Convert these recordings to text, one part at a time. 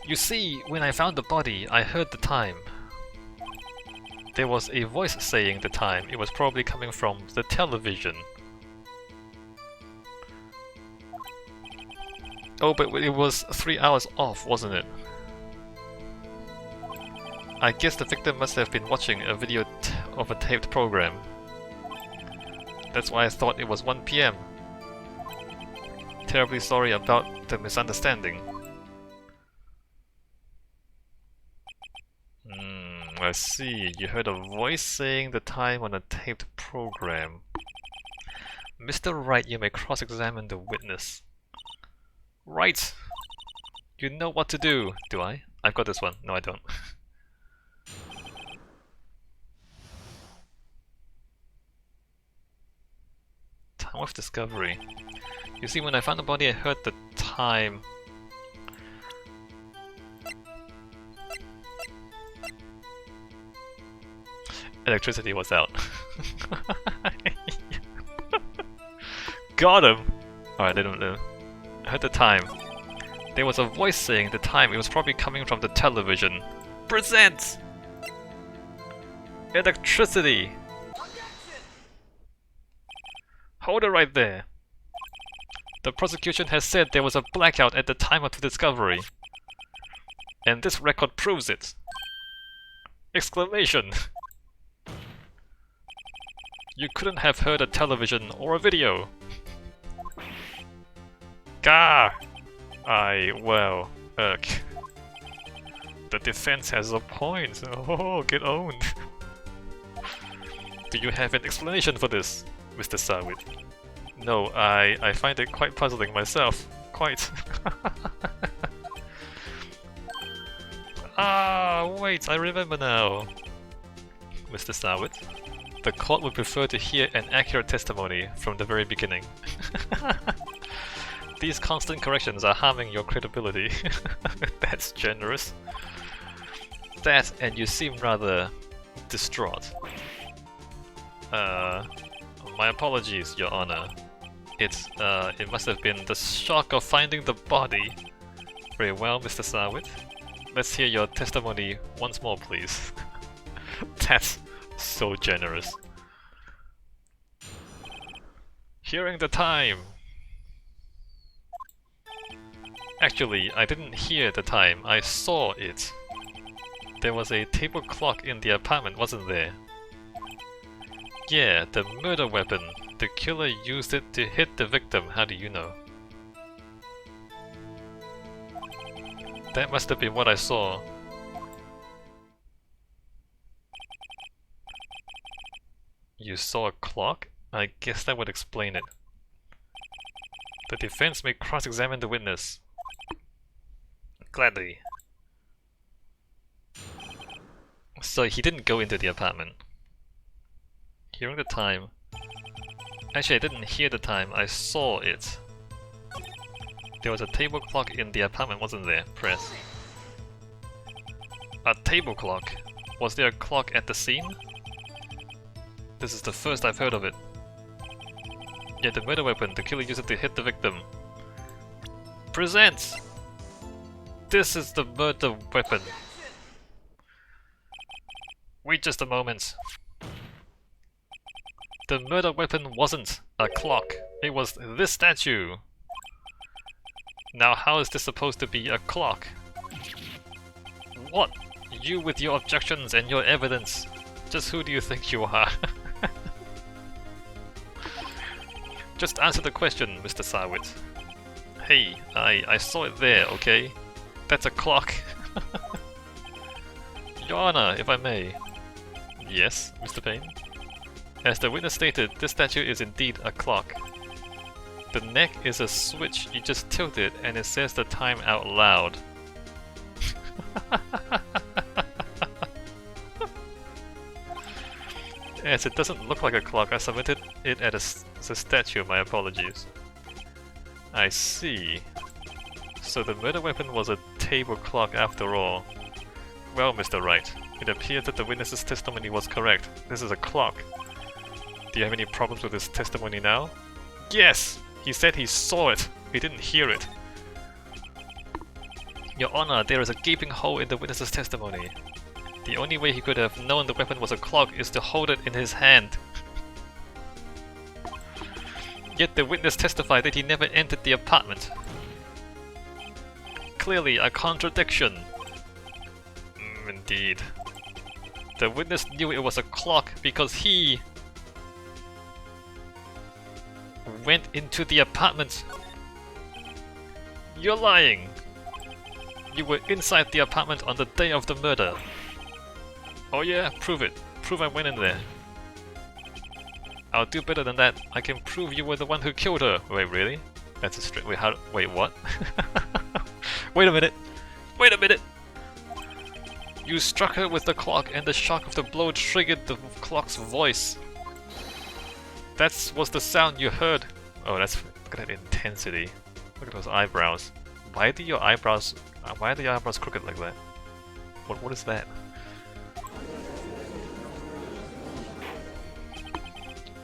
You see, when I found the body, I heard the time. There was a voice saying the time. It was probably coming from the television. Oh, but it was 3 hours off, wasn't it? I guess the victim must have been watching a video of a taped program. That's why I thought it was 1 PM. Terribly sorry about the misunderstanding. I see. You heard a voice saying the time on a taped program. Mr. Wright, you may cross-examine the witness. Right! You know what to do, do I? I've got this one. No, I don't. Time of discovery. You see, when I found the body, I heard the time. Electricity was out. Got him! Alright, I don't know. I heard the time. There was a voice saying the time. It was probably coming from the television. Present! Electricity! Hold it right there. The prosecution has said there was a blackout at the time of the discovery. And this record proves it. Exclamation! You couldn't have heard a television or a video. Gah! Well, the defense has a point. Oh, get owned. Do you have an explanation for this, Mr. Sawit? No, I find it quite puzzling myself. Quite. Ah, wait, I remember now. Mr. Sawit, the court would prefer to hear an accurate testimony from the very beginning. These constant corrections are harming your credibility. That's generous. That, and you seem rather distraught. My apologies, Your Honor. It must have been the shock of finding the body. Very well, Mr. Sawit. Let's hear your testimony once more, please. That's so generous. Hearing the time. Actually, I didn't hear the time, I saw it. There was a table clock in the apartment, wasn't there? Yeah, the murder weapon. The killer used it to hit the victim, how do you know? That must have been what I saw. You saw a clock? I guess that would explain it. The defense may cross-examine the witness. Gladly. So he didn't go into the apartment. Hearing the time. Actually, I didn't hear the time, I saw it. There was a table clock in the apartment, wasn't there? Press. A table clock? Was there a clock at the scene? This is the first I've heard of it. Yeah, the murder weapon. The killer used it to hit the victim. Present! This is the murder weapon. Wait just a moment. The murder weapon wasn't a clock. It was this statue. Now how is this supposed to be a clock? What? You with your objections and your evidence. Just who do you think you are? Just answer the question, Mr. Sawit. Hey, I saw it there, okay? That's a clock. Your Honor, if I may. Yes, Mr. Payne? As the witness stated, this statue is indeed a clock. The neck is a switch, you just tilt it and it says the time out loud. As it doesn't look like a clock, I submitted it as a statue, my apologies. I see. So the murder weapon was a table clock after all. Well, Mr. Wright, it appears that the witness's testimony was correct. This is a clock. Do you have any problems with his testimony now? Yes! He said he saw it. He didn't hear it. Your Honor, there is a gaping hole in the witness's testimony. The only way he could have known the weapon was a clock is to hold it in his hand. Yet the witness testified that he never entered the apartment. Clearly a contradiction. Indeed. The witness knew it was a clock because he went into the apartment. You're lying. You were inside the apartment on the day of the murder. Oh yeah, prove it. Prove I went in there. I'll do better than that. I can prove you were the one who killed her. Wait, really? That's a straight. Wait, how? Wait, what? Wait a minute. Wait a minute. You struck her with the clock, and the shock of the blow triggered the clock's voice. That was the sound you heard. Oh, that's. Look at that intensity. Look at those eyebrows. Why are your eyebrows crooked like that? What is that?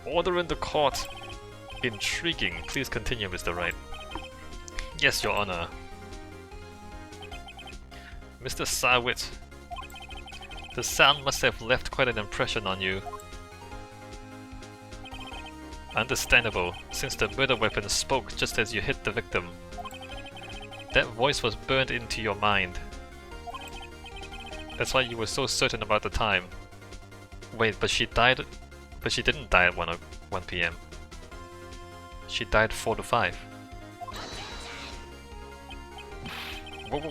Order in the court. Intriguing. Please continue, Mr. Wright. Yes, Your Honor. Mr. Sarwit, the sound must have left quite an impression on you. Understandable, since the murder weapon spoke just as you hit the victim. That voice was burned into your mind. That's why you were so certain about the time. Wait, but she died... But she didn't die at 1 PM. She died 4 to 5.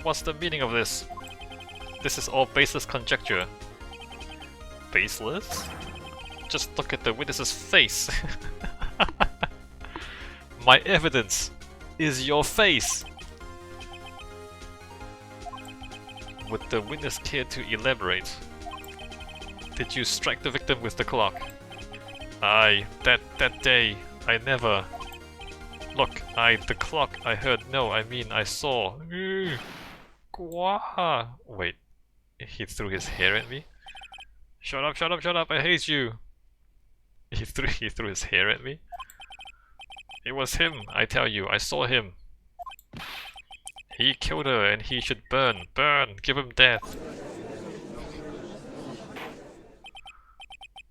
What's the meaning of this? This is all baseless conjecture. Baseless? Just look at the witness's face. My evidence is your face. Would the witness care to elaborate? Did you strike the victim with the clock? Aye, that day, I never... Look, the clock, I heard, no, I mean, I saw. Wait, he threw his hair at me? Shut up, shut up, shut up, I hate you! He threw his hair at me? It was him, I tell you, I saw him. He killed her and he should burn, give him death.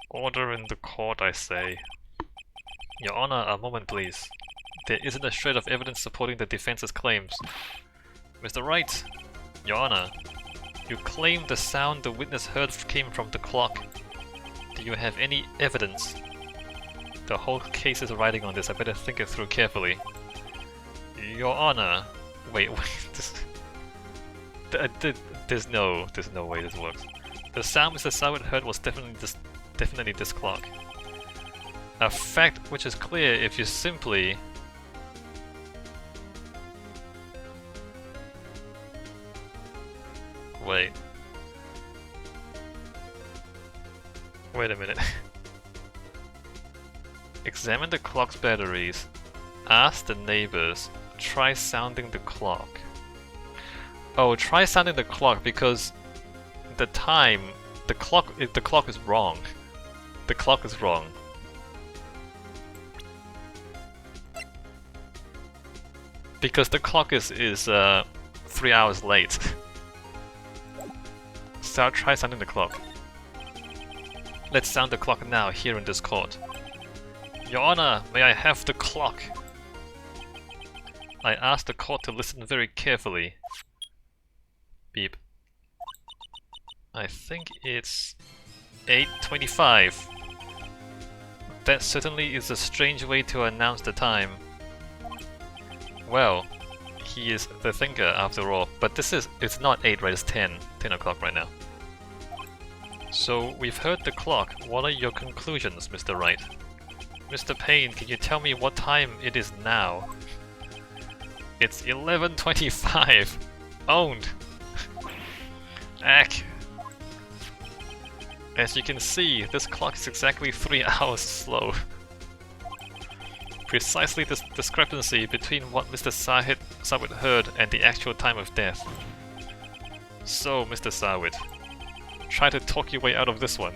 Order in the court, I say. Your Honor, a moment please. There isn't a shred of evidence supporting the defense's claims. Mr. Wright, Your Honor, you claim the sound the witness heard came from the clock. Do you have any evidence? The whole case is riding on this, I better think it through carefully. Your Honor... Wait, there's no way this works. The sound Mr. Sarwit heard was definitely this clock. A fact which is clear if you simply... Wait a minute. Examine the clock's batteries. Ask the neighbors. Try sounding the clock. Oh, try sounding the clock because the time... The clock is wrong. The clock is wrong. Because the clock is 3 hours late. So I'll try sounding the clock. Let's sound the clock now, here in this court. Your Honor, may I have the clock? I ask the court to listen very carefully. Beep. I think it's 8:25. That certainly is a strange way to announce the time. Well, he is the thinker after all, but it's not 8, right? It's 10 o'clock right now. So we've heard the clock. What are your conclusions, Mr. Wright? Mr. Payne, can you tell me what time it is now? It's 11:25. Owned. Ack. As you can see, this clock is exactly 3 hours slow. Precisely this discrepancy between what Mr. Sarwit heard and the actual time of death. So, Mr. Sarwit, try to talk your way out of this one. ...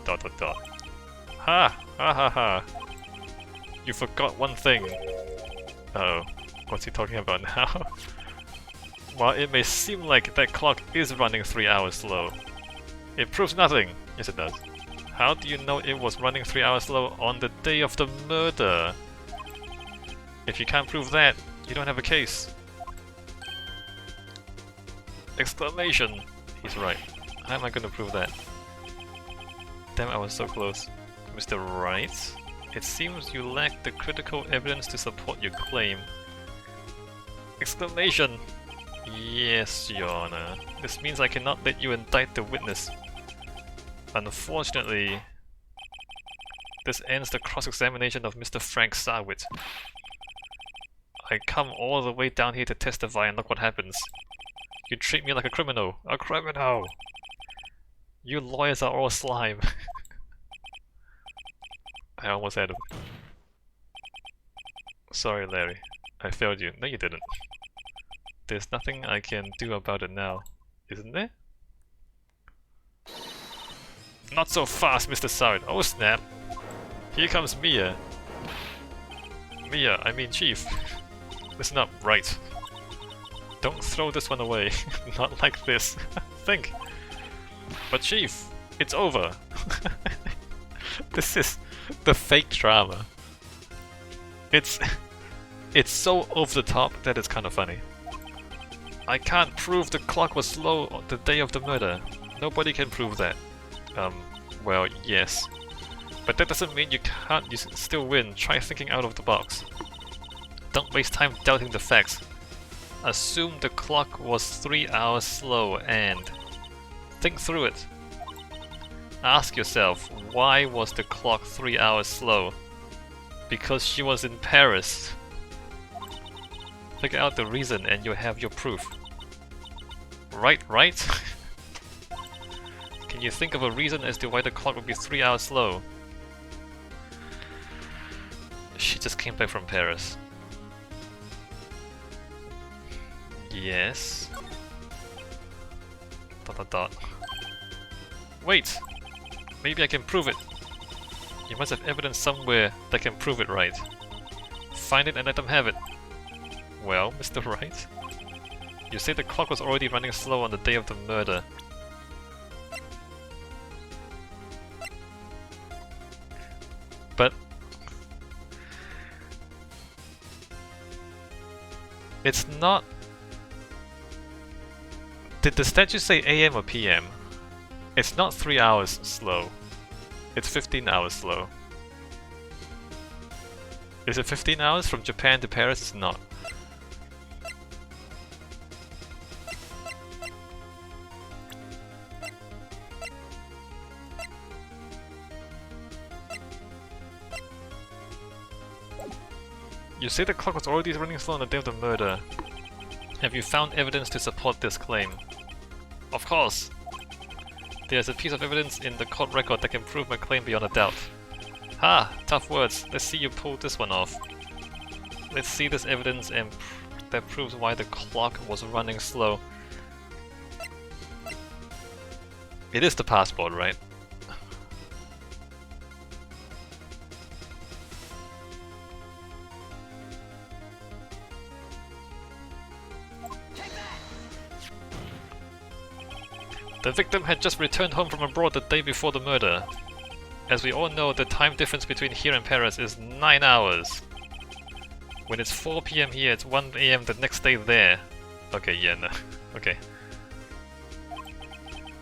Ha! Ha ha ha! You forgot one thing. Uh oh. What's he talking about now? While it may seem like that clock is running 3 hours slow, it proves nothing. Yes, it does. How do you know it was running 3 hours slow on the day of the murder? If you can't prove that, you don't have a case. Exclamation! He's right. How am I gonna prove that? Damn, I was so close. Mr. Wright, it seems you lack the critical evidence to support your claim. Exclamation! Yes, Your Honor. This means I cannot let you indict the witness. Unfortunately, this ends the cross-examination of Mr. Frank Sarwit. I come all the way down here to testify and look what happens. You treat me like a criminal. A criminal! You lawyers are all slime. I almost had him. Sorry, Larry. I failed you. No, you didn't. There's nothing I can do about it now, isn't there? Not so fast, Mr. Sarwit. Oh snap! Here comes Mia. Mia, I mean Chief. Listen up, Wright. Don't throw this one away. Not like this. Think. But Chief, it's over. This is the fake drama. It's so over the top that it's kind of funny. I can't prove the clock was slow on the day of the murder. Nobody can prove that. Well, yes. But that doesn't mean you can't still win. Try thinking out of the box. Don't waste time doubting the facts. Assume the clock was 3 hours slow and think through it. Ask yourself, why was the clock 3 hours slow? Because she was in Paris. Figure out the reason and you'll have your proof. Right? Can you think of a reason as to why the clock would be 3 hours slow? She just came back from Paris. Yes. ... Wait! Maybe I can prove it! You must have evidence somewhere that can prove it, right? Find it and let them have it. Well, Mr. Wright? You say the clock was already running slow on the day of the murder. But... it's not... Did the statute say AM or PM? It's not 3 hours slow. It's 15 hours slow. Is it 15 hours from Japan to Paris? It's not. You say the clock was already running slow on the day of the murder. Have you found evidence to support this claim? Of course! There's a piece of evidence in the court record that can prove my claim beyond a doubt. Ha! Tough words. Let's see you pull this one off. Let's see this evidence and that proves why the clock was running slow. It is the passport, right? The victim had just returned home from abroad the day before the murder. As we all know, the time difference between here and Paris is 9 hours. When it's 4 PM here, it's 1 AM the next day there. Okay, yeah, no. Okay.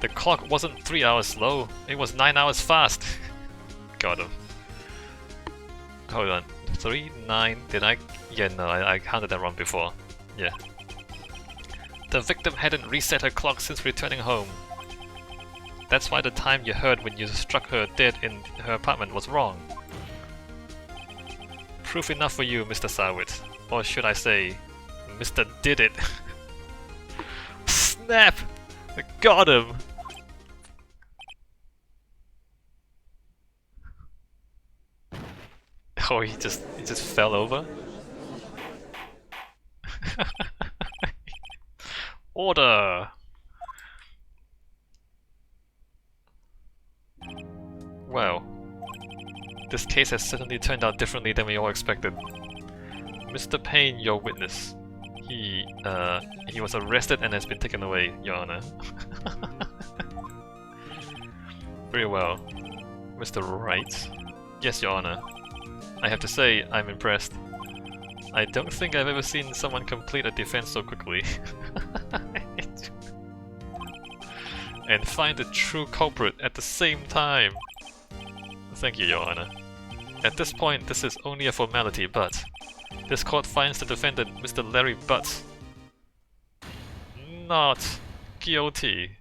The clock wasn't 3 hours slow, it was 9 hours fast. Got him. Hold on. 3, 9, did I? Yeah, no, I counted that wrong before. Yeah. The victim hadn't reset her clock since returning home. That's why the time you heard when you struck her dead in her apartment was wrong. Proof enough for you, Mr. Sarwit. Or should I say, Mr. Did It. Snap! I got him! Oh, he just fell over? Order! Well, this case has certainly turned out differently than we all expected. Mr. Payne, your witness. He was arrested and has been taken away, Your Honor. Very well. Mr. Wright. Yes, Your Honor. I have to say, I'm impressed. I don't think I've ever seen someone complete a defense so quickly. And find the true culprit at the same time. Thank you, Your Honor. At this point, this is only a formality, but this court finds the defendant, Mr. Larry Butts, not guilty.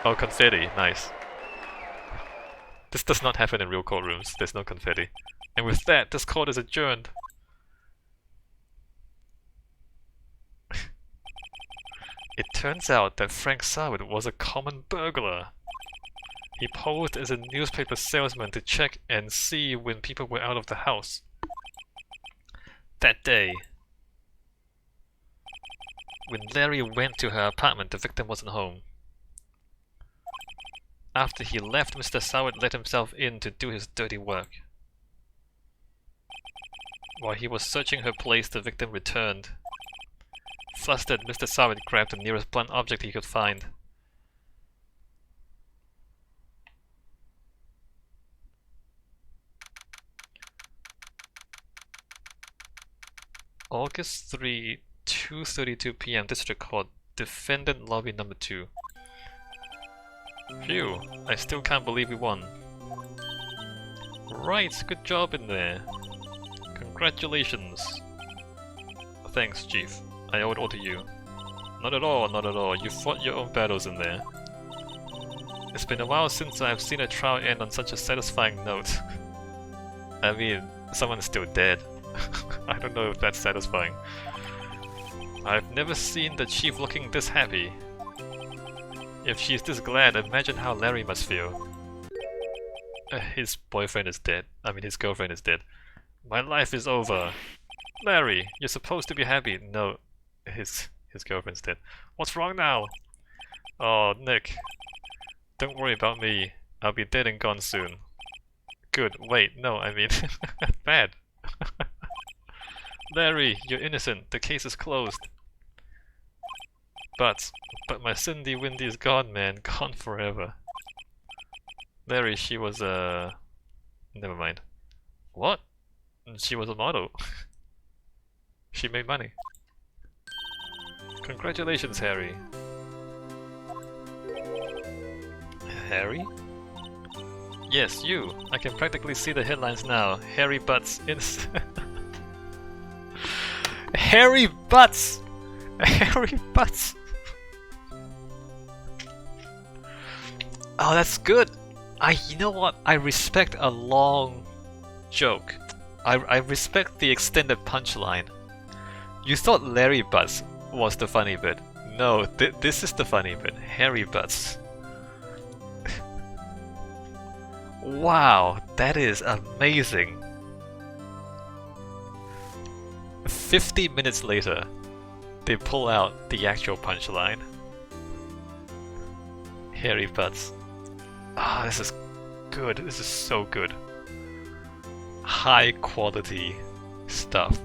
Oh, confetti, nice. This does not happen in real courtrooms, there's no confetti. And with that, this court is adjourned. It turns out that Frank Sarwood was a common burglar. He posed as a newspaper salesman to check and see when people were out of the house. That day, when Larry went to her apartment, the victim wasn't home. After he left, Mr. Sarwood let himself in to do his dirty work. While he was searching her place, the victim returned. Flustered, Mr. Sarwood grabbed the nearest blunt object he could find. August 3, 2:32 PM, District Court, Defendant Lobby Number 2. Phew, I still can't believe we won. Right, good job in there. Congratulations. Thanks, Chief. I owe it all to you. Not at all, not at all. You fought your own battles in there. It's been a while since I've seen a trial end on such a satisfying note. I mean, someone's still dead. I don't know if that's satisfying. I've never seen the Chief looking this happy. If she's this glad, imagine how Larry must feel. His boyfriend is dead. I mean, his girlfriend is dead. My life is over. Larry, you're supposed to be happy. No, his girlfriend's dead. What's wrong now? Oh, Nick. Don't worry about me. I'll be dead and gone soon. Good. Wait, no, I mean... bad. Larry, you're innocent. The case is closed. But my Cindy Windy is gone, man. Gone forever. Larry, she was never mind. What? She was a model. She made money. Congratulations, Harry. Harry? Yes, you. I can practically see the headlines now. Harry Butts innocent. Harry Butts! Harry Butts! Oh, that's good. You know what? I respect a long joke. I respect the extended punchline. You thought Larry Butts was the funny bit. No, this is the funny bit. Harry Butts. Wow, that is amazing. 50 minutes later, they pull out the actual punchline. Harry Butts. Ah, this is good. This is so good. High quality stuff.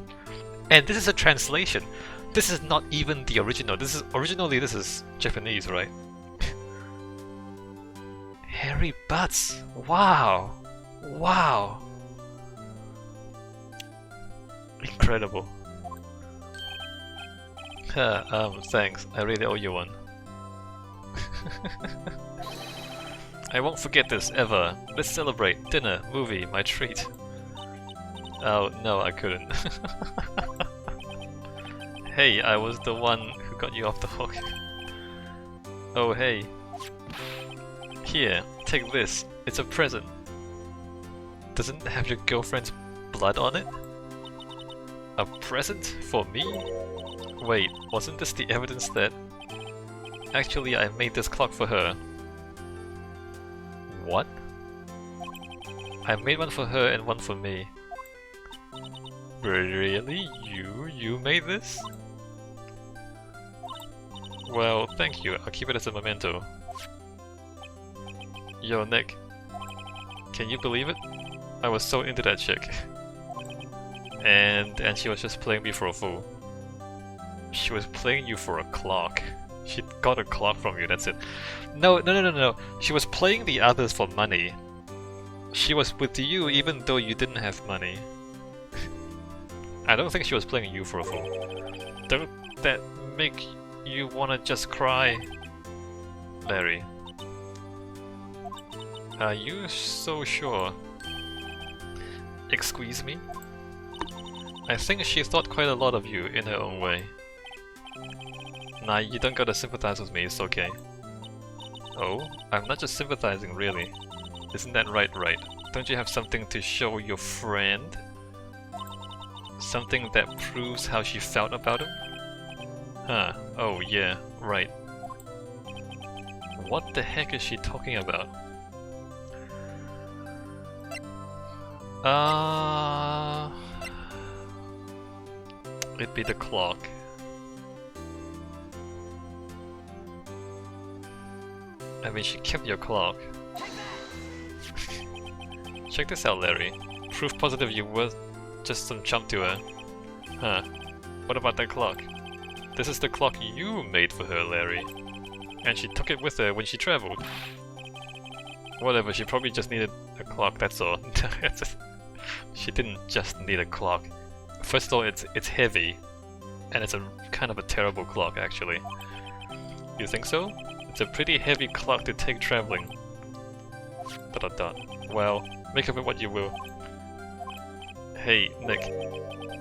And this is a translation. This is not even the original. This is Japanese, right? Harry Butts. Wow. Wow. Incredible. Thanks. I really owe you one. I won't forget this ever. Let's celebrate. Dinner, movie, my treat. Oh, no, I couldn't. Hey, I was the one who got you off the hook. Oh, hey. Here, take this. It's a present. Doesn't it have your girlfriend's blood on it? A present? For me? Wait, wasn't this the evidence that... Actually, I made this clock for her. What? I made one for her and one for me. Really? You made this? Well, thank you. I'll keep it as a memento. Yo, Nick. Can you believe it? I was so into that chick. and she was just playing me for a fool. She was playing you for a clock. She got a clock from you, that's it. No. She was playing the others for money. She was with you even though you didn't have money. I don't think she was playing you for a fool. Don't that make you wanna just cry? Larry. Are you so sure? Excuse me? I think she thought quite a lot of you in her own way. Nah, you don't gotta sympathize with me, it's okay. Oh, I'm not just sympathizing, really. Isn't that right, Wright? Don't you have something to show your friend? Something that proves how she felt about him? Huh, oh yeah, right. What the heck is she talking about? It'd be the clock. I mean, she kept your clock. Check this out, Larry. Proof positive you were just some chump to her. Huh. What about that clock? This is the clock you made for her, Larry. And she took it with her when she traveled. Whatever, she probably just needed a clock, that's all. She didn't just need a clock. First of all, it's heavy. And it's a kind of a terrible clock, actually. You think so? It's a pretty heavy clock to take traveling. ... Well, make of it what you will. Hey, Nick.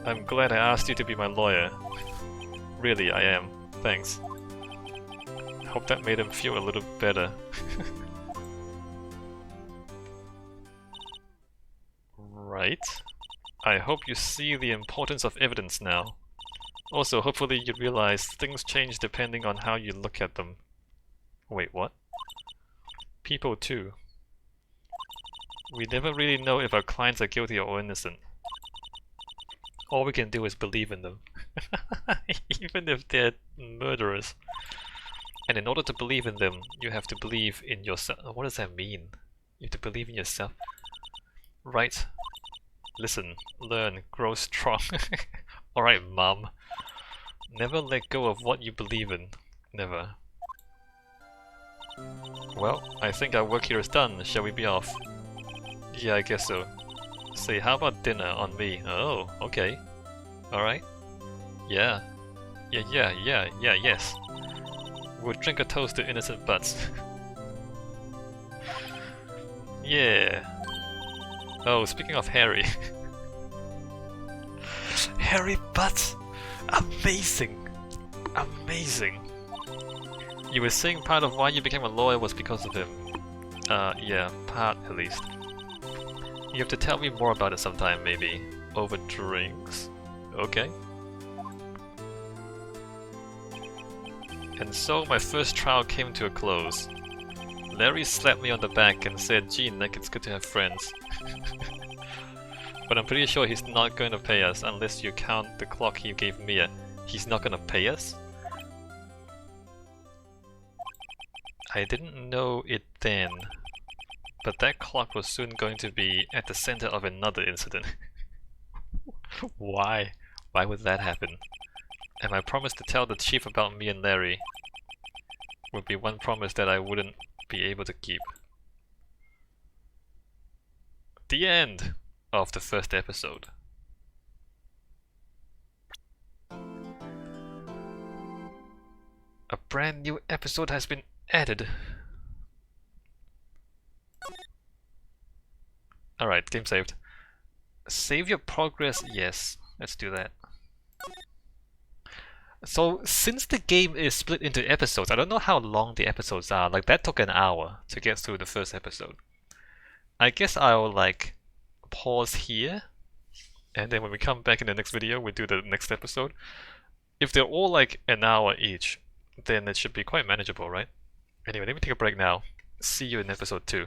I'm glad I asked you to be my lawyer. Really, I am. Thanks. Hope that made him feel a little better. Right. I hope you see the importance of evidence now. Also, hopefully you realize things change depending on how you look at them. Wait, what? People too. We never really know if our clients are guilty or innocent. All we can do is believe in them. Even if they're murderers. And in order to believe in them, you have to believe in yourself. What does that mean? You have to believe in yourself. Right. Listen, learn, grow strong. Alright, Mom. Never let go of what you believe in. Never. Well, I think our work here is done. Shall we be off? Yeah, I guess so. Say, how about dinner on me? Oh, okay. Alright. Yeah. Yes. We'll drink a toast to innocent butts. Yeah. Oh, speaking of Harry. Harry Butts! Amazing! Amazing! You were saying part of why you became a lawyer was because of him. Yeah, part at least. You have to tell me more about it sometime, maybe. Over drinks? Okay. And so my first trial came to a close. Larry slapped me on the back and said, "Gee, Nick, it's good to have friends." But I'm pretty sure he's not going to pay us unless you count the clock he gave Mia. He's not going to pay us? I didn't know it then, but that clock was soon going to be at the center of another incident. Why? Why would that happen? And my promise to tell the chief about me and Larry would be one promise that I wouldn't be able to keep. The end of the first episode. A brand new episode has been added. Alright, game saved. Save your progress, yes. Let's do that. So, since the game is split into episodes, I don't know how long the episodes are. Like, that took an hour to get through the first episode. I guess I'll, like, pause here, and then when we come back in the next video, we do the next episode. If they're all, like, an hour each, then it should be quite manageable, right? Anyway, let me take a break now. See you in episode 2.